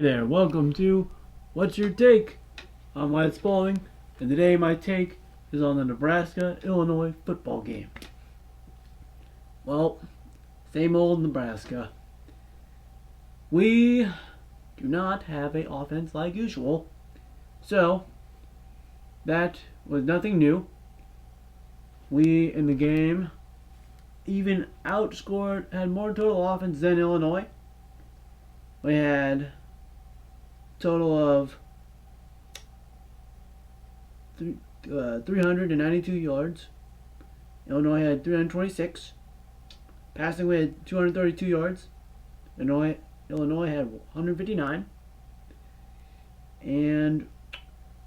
Hey there, welcome to What's Your Take? I'm Wyatt Spalding, and today my take is on the Nebraska-Illinois football game. Well, same old Nebraska. We do not have an offense like usual, so that was nothing new. We, in the game, even had more total offense than Illinois. We had total of 392 yards. Illinois had 326. Passing, we had 232 yards. Illinois had 159. And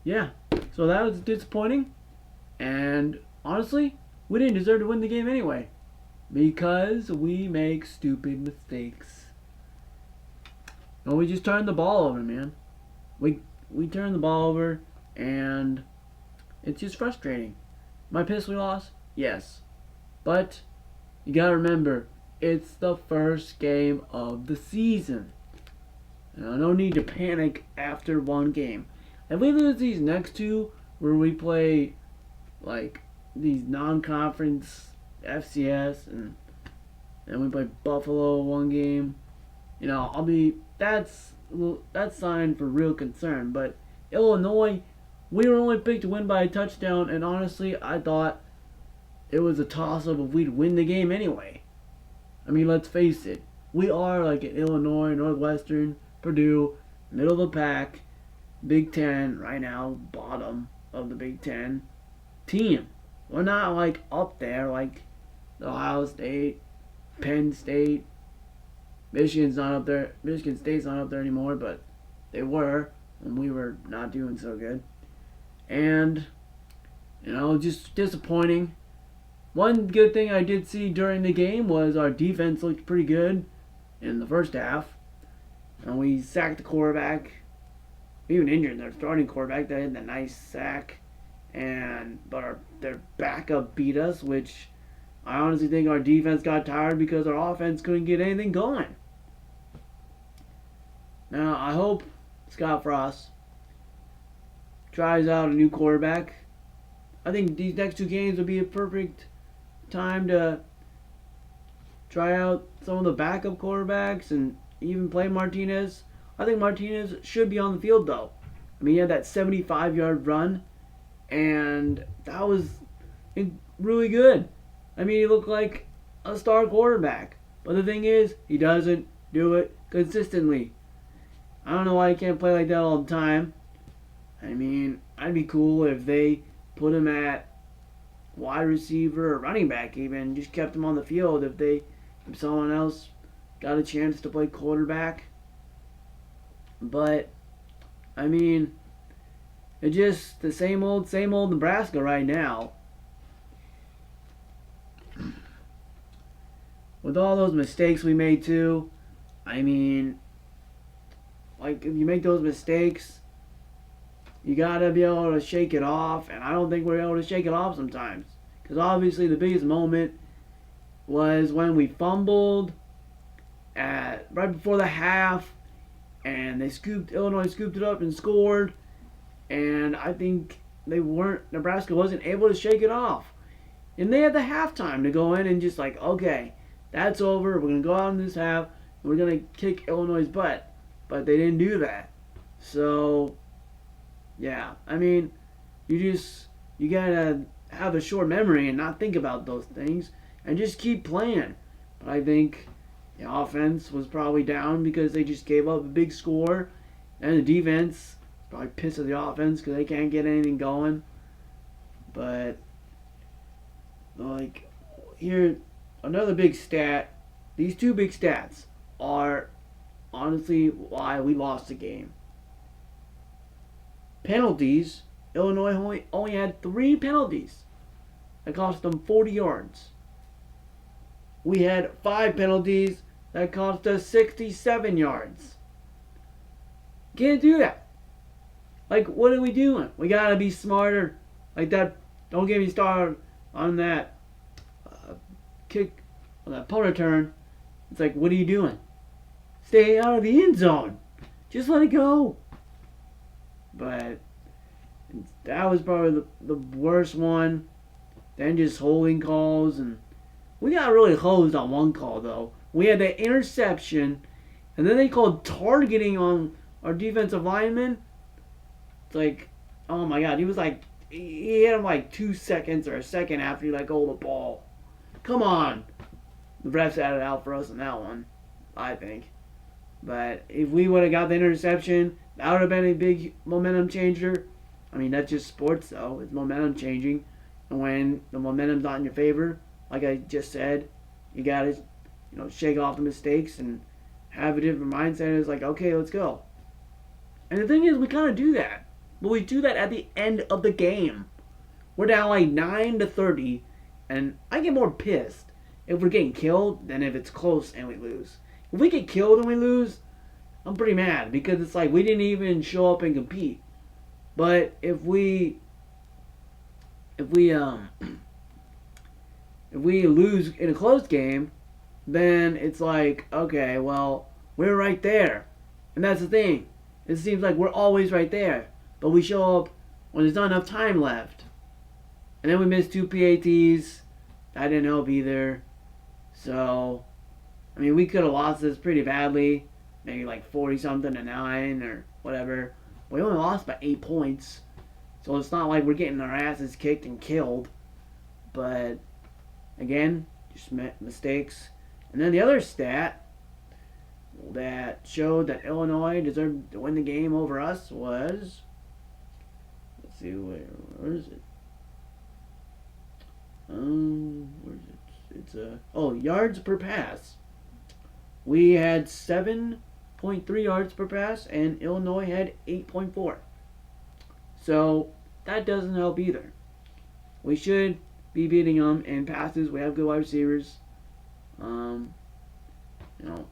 yeah, so that was disappointing. And honestly, we didn't deserve to win the game anyway, because we make stupid mistakes. And we just turned the ball over, man. We turned the ball over, and it's just frustrating. Am I pissed we lost? Yes. But you gotta remember, it's the first game of the season. Now, no need to panic after one game. If we lose these next two, where we play like these non-conference FCS, and then we play Buffalo one game, that's sign for real concern. But Illinois, we were only picked to win by a touchdown, and honestly, I thought it was a toss-up if we'd win the game anyway. I mean, let's face it. We are like an Illinois, Northwestern, Purdue, middle of the pack, Big Ten, right now, bottom of the Big Ten team. We're not like up there like Ohio State, Penn State. Michigan's not up there. Michigan State's not up there anymore, but they were when we were not doing so good. And, just disappointing. One good thing I did see during the game was our defense looked pretty good in the first half. And we sacked the quarterback. We even injured their starting quarterback. They had a nice sack. But their backup beat us, which I honestly think our defense got tired because our offense couldn't get anything going. Now, I hope Scott Frost tries out a new quarterback. I think these next two games will be a perfect time to try out some of the backup quarterbacks and even play Martinez. I think Martinez should be on the field, though. I mean, he had that 75-yard run, and that was really good. I mean, he looked like a star quarterback. But the thing is, he doesn't do it consistently. I don't know why he can't play like that all the time. I mean, I'd be cool if they put him at wide receiver or running back even. Just kept him on the field if someone else got a chance to play quarterback. But, I mean, it's just the same old Nebraska right now. With all those mistakes we made too, I mean, like, if you make those mistakes, you gotta be able to shake it off, and I don't think we're able to shake it off sometimes. Because obviously the biggest moment was when we fumbled right before the half, and Illinois scooped it up and scored, and I think Nebraska wasn't able to shake it off. And they had the halftime to go in and just like, okay, that's over. We're going to go out in this half. We're going to kick Illinois' butt. But they didn't do that. So, yeah. I mean, you got to have a short memory and not think about those things. And just keep playing. But I think the offense was probably down because they just gave up a big score. And the defense probably pissed at the offense because they can't get anything going. But, like, here, another big stat. These two big stats are honestly why we lost the game. Penalties. Illinois only had 3 penalties. That cost them 40 yards. We had 5 penalties that cost us 67 yards. Can't do that. Like, what are we doing? We gotta be smarter. Like that. Don't get me started on that kick, on that punt return. It's like, what are you doing? Stay out of the end zone. Just let it go. But that was probably the worst one. Then just holding calls, and we got really hosed on one call though. We had that interception, and then they called targeting on our defensive lineman. It's like, oh my god, he hit him like 2 seconds or a second after he let go of the ball. Come on. The refs had it out for us on that one, I think. But if we would have got the interception, that would have been a big momentum changer. I mean, that's just sports, though. It's momentum changing. And when the momentum's not in your favor, like I just said, you got to, shake off the mistakes and have a different mindset. It's like, okay, let's go. And the thing is, we kind of do that. But we do that at the end of the game. We're down like 9-30, and I get more pissed if we're getting killed than if it's close and we lose. If we get killed and we lose, I'm pretty mad because it's like we didn't even show up and compete. But if we lose in a close game, then it's like, okay, well, we're right there. And that's the thing. It seems like we're always right there. But we show up when there's not enough time left. And then we missed 2 PATs. That didn't help either. So, I mean, we could have lost this pretty badly. Maybe like 40-something to 9 or whatever. We only lost by 8 points. So it's not like we're getting our asses kicked and killed. But, again, just mistakes. And then the other stat that showed that Illinois deserved to win the game over us was... Let's see, where is it? Where is it? It's yards per pass. We had 7.3 yards per pass, and Illinois had 8.4. So that doesn't help either. We should be beating them in passes. We have good wide receivers.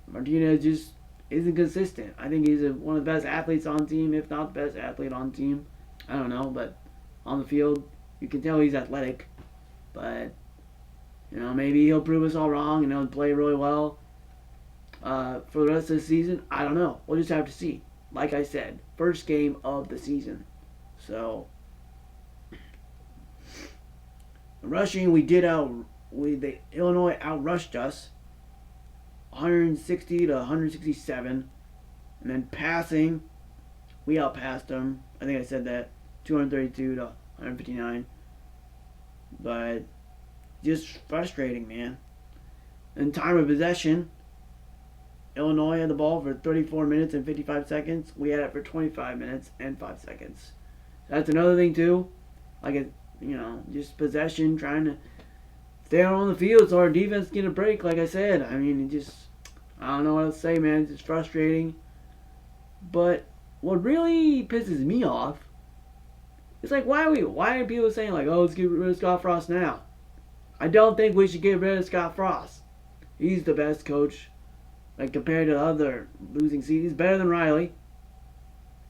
Martinez just isn't consistent. I think he's one of the best athletes on the team, if not the best athlete on the team. I don't know, but on the field, you can tell he's athletic. But, maybe he'll prove us all wrong and he'll play really well for the rest of the season. I don't know. We'll just have to see. Like I said, first game of the season. So, rushing, Illinois outrushed us 160 to 167. And then passing, we outpassed them. I think I said that. 232 to 159. But just frustrating, man. In time of possession, Illinois had the ball for 34 minutes and 55 seconds. We had it for 25 minutes and 5 seconds. That's another thing, too. Like, just possession, trying to stay out on the field so our defense get a break, like I said. I mean, I don't know what else to say, man. It's just frustrating. But what really pisses me off, it's like, why are people saying, like, oh, let's get rid of Scott Frost now? I don't think we should get rid of Scott Frost. He's the best coach. Like, compared to other losing seasons, he's better than Riley.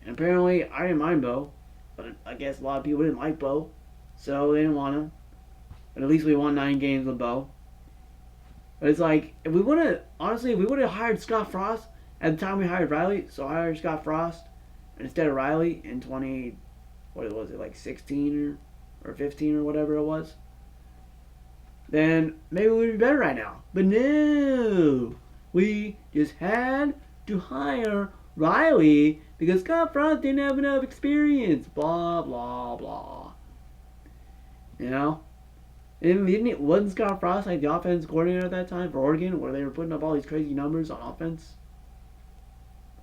And apparently, I didn't mind Bo. But I guess a lot of people didn't like Bo. So they didn't want him. But at least we won 9 games with Bo. But it's like, if we would have hired Scott Frost at the time we hired Riley, so I hired Scott Frost instead of Riley in 16 or 15 or whatever it was, then maybe we'd be better right now. But no, we just had to hire Riley because Scott Frost didn't have enough experience. Blah, blah, blah. And wasn't Scott Frost like the offense coordinator at that time for Oregon, where they were putting up all these crazy numbers on offense?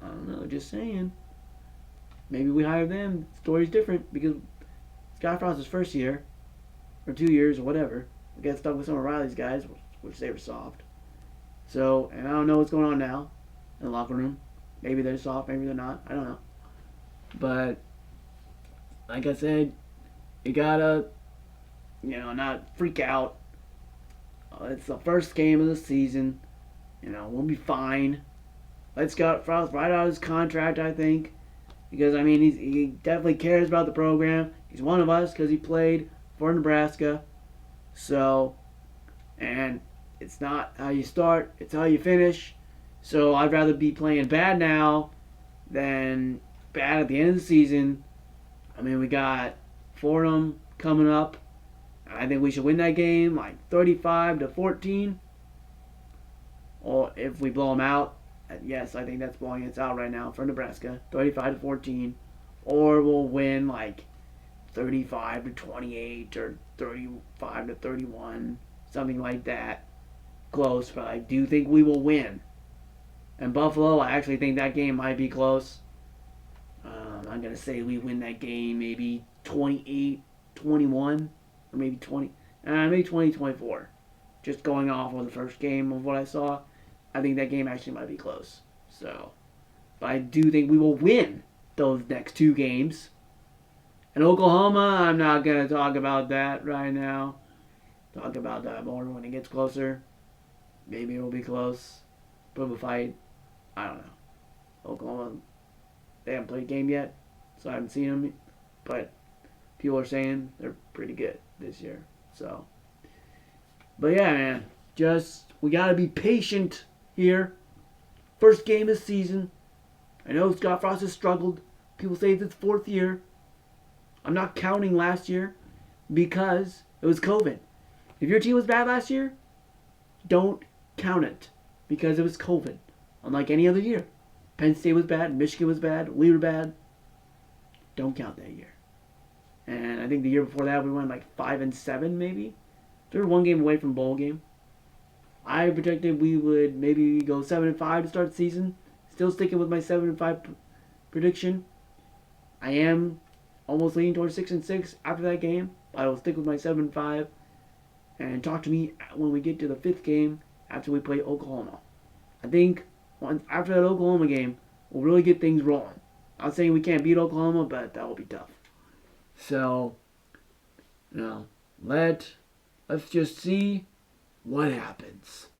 I don't know, just saying. Maybe we hire them. The story's different because Scott Frost's first year, or 2 years, or whatever, we got stuck with some of Riley's guys, which they were soft. So, and I don't know what's going on now in the locker room. Maybe they're soft, maybe they're not. I don't know. But, like I said, you gotta, not freak out. It's the first game of the season. We'll be fine. Let Scott Frost right out of his contract, I think. Because, he definitely cares about the program. He's one of us because he played for Nebraska. So, and it's not how you start, it's how you finish. So I'd rather be playing bad now then bad at the end of the season. I mean, we got Fordham coming up. I think we should win that game like 35-14. Or if we blow them out, yes, I think that's blowing us out right now for Nebraska, 35-14. Or we'll win like 35-28 or 35-31, something like that. Close, but I do think we will win. And Buffalo, I actually think that game might be close. I'm going to say we win that game maybe 28-21 or maybe 20-24. Just going off of the first game of what I saw, I think that game actually might be close. So, but I do think we will win those next two games. And Oklahoma, I'm not going to talk about that right now. Talk about that more when it gets closer. Maybe it will be close. Bit of a fight. I don't know. Oklahoma, they haven't played a game yet, so I haven't seen them. But people are saying they're pretty good this year. So, but yeah, man. We got to be patient here. First game of the season. I know Scott Frost has struggled. People say it's his fourth year. I'm not counting last year because it was COVID. If your team was bad last year, don't count it because it was COVID. Unlike any other year. Penn State was bad. Michigan was bad. We were bad. Don't count that year. And I think the year before that we went like 5-7 maybe. We were one game away from bowl game. I predicted we would maybe go 7-5 to start the season. Still sticking with my 7-5 prediction. I am almost leaning towards 6-6 after that game. But I will stick with my 7-5. And talk to me when we get to the fifth game after we play Oklahoma. I think after that Oklahoma game, we'll really get things rolling. I'm not saying we can't beat Oklahoma, but that will be tough. So, let's just see what happens.